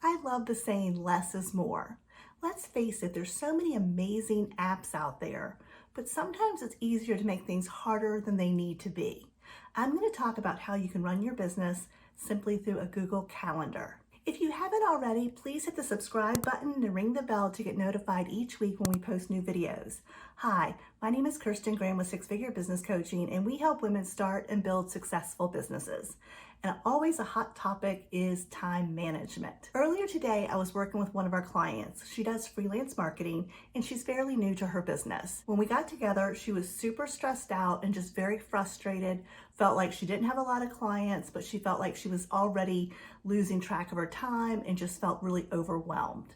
I love the saying less is more. Let's face it, there's so many amazing apps out there, but sometimes it's easier to make things harder than they need to be. I'm going to talk about how you can run your business simply through a Google Calendar. If you haven't already, please hit the subscribe button and ring the bell to get notified each week when we post new videos. Hi, my name is Kirsten Graham with Six Figure Business Coaching, and we help women start and build successful businesses. And always a hot topic is time management. Earlier today, I was working with one of our clients. She does freelance marketing and she's fairly new to her business. When we got together, she was super stressed out and just very frustrated, felt like she didn't have a lot of clients, but she felt like she was already losing track of her time and just felt really overwhelmed.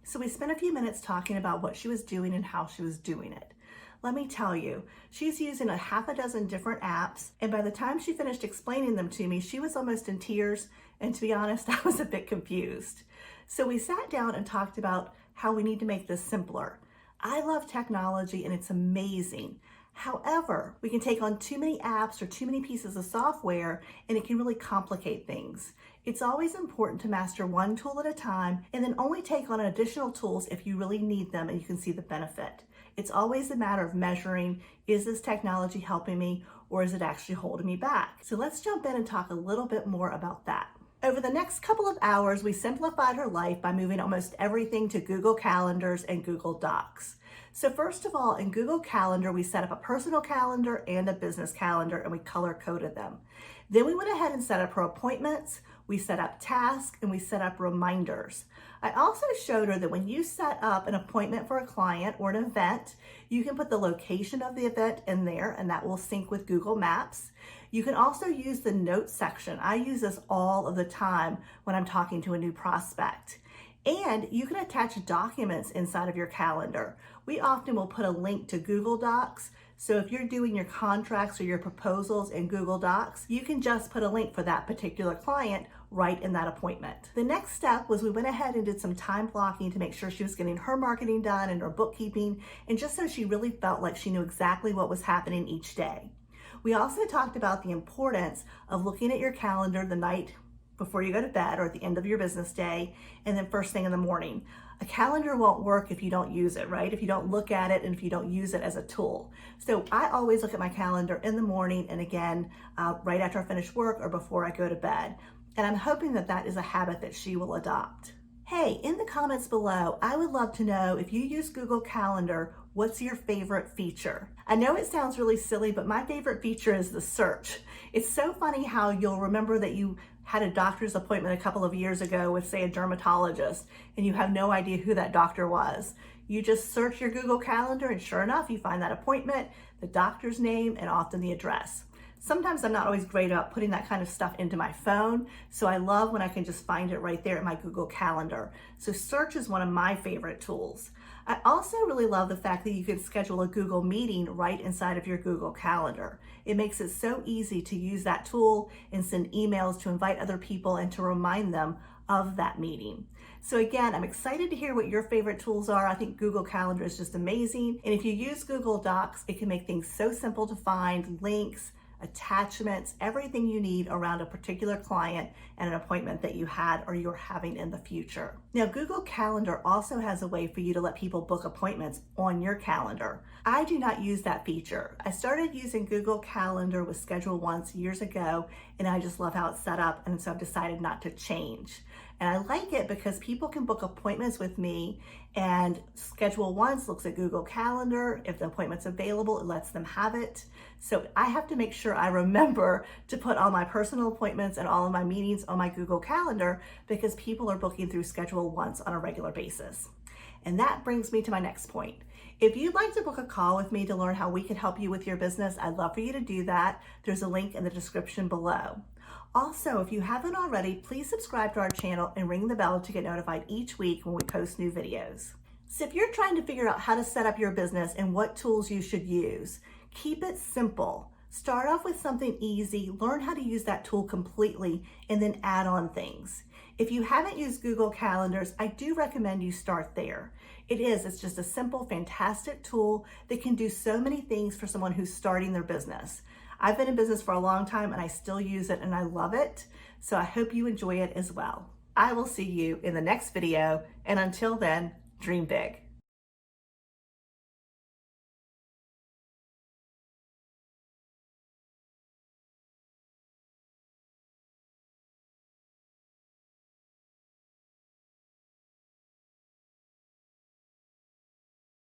So we spent a few minutes talking about what she was doing and how she was doing it. Let me tell you, she's using a half a dozen different apps, and by the time she finished explaining them to me, she was almost in tears, and to be honest, I was a bit confused. So we sat down and talked about how we need to make this simpler. I love technology and it's amazing. However, we can take on too many apps or too many pieces of software and it can really complicate things. It's always important to master one tool at a time and then only take on additional tools if you really need them and you can see the benefit. It's always a matter of measuring, is this technology helping me or is it actually holding me back? So let's jump in and talk a little bit more about that. Over the next couple of hours, we simplified her life by moving almost everything to Google Calendars and Google Docs. So first of all, in Google Calendar, we set up a personal calendar and a business calendar and we color coded them. Then we went ahead and set up her appointments, we set up tasks, and we set up reminders. I also showed her that when you set up an appointment for a client or an event, you can put the location of the event in there and that will sync with Google Maps. You can also use the notes section. I use this all of the time when I'm talking to a new prospect. And you can attach documents inside of your calendar. We often will put a link to Google Docs. So if you're doing your contracts or your proposals in Google Docs, you can just put a link for that particular client right in that appointment. The next step was we went ahead and did some time blocking to make sure she was getting her marketing done and her bookkeeping, and just so she really felt like she knew exactly what was happening each day. We also talked about the importance of looking at your calendar the night before you go to bed or at the end of your business day, and then first thing in the morning. A calendar won't work if you don't use it, right? If you don't look at it and if you don't use it as a tool. So I always look at my calendar in the morning and again, right after I finish work or before I go to bed. And I'm hoping that that is a habit that she will adopt. Hey, in the comments below, I would love to know if you use Google Calendar, what's your favorite feature? I know it sounds really silly, but my favorite feature is the search. It's so funny how you'll remember that you had a doctor's appointment a couple of years ago with, say, a dermatologist, and you have no idea who that doctor was. You just search your Google Calendar, and sure enough, you find that appointment, the doctor's name, and often the address. Sometimes I'm not always great about putting that kind of stuff into my phone, so I love when I can just find it right there in my Google Calendar. So search is one of my favorite tools. I also really love the fact that you can schedule a Google meeting right inside of your Google Calendar. It makes it so easy to use that tool and send emails to invite other people and to remind them of that meeting. So again, I'm excited to hear what your favorite tools are. I think Google Calendar is just amazing. And if you use Google Docs, it can make things so simple to find links, attachments, everything you need around a particular client and an appointment that you had or you're having in the future. Now, Google Calendar also has a way for you to let people book appointments on your calendar. I do not use that feature. I started using Google Calendar with Schedule Once years ago, and I just love how it's set up, and so I've decided not to change. And I like it because people can book appointments with me, and Schedule Once looks at Google Calendar. If the appointment's available, it lets them have it. So I have to make sure I remember to put all my personal appointments and all of my meetings on my Google Calendar because people are booking through Schedule Once on a regular basis. And that brings me to my next point. If you'd like to book a call with me to learn how we can help you with your business, I'd love for you to do that. There's a link in the description below. Also, if you haven't already, please subscribe to our channel and ring the bell to get notified each week when we post new videos. So if you're trying to figure out how to set up your business and what tools you should use, keep it simple. Start off with something easy, learn how to use that tool completely, and then add on things. If you haven't used Google Calendars, I do recommend you start there. It's just a simple, fantastic tool that can do so many things for someone who's starting their business. I've been in business for a long time and I still use it and I love it. So I hope you enjoy it as well. I will see you in the next video, and until then, dream big.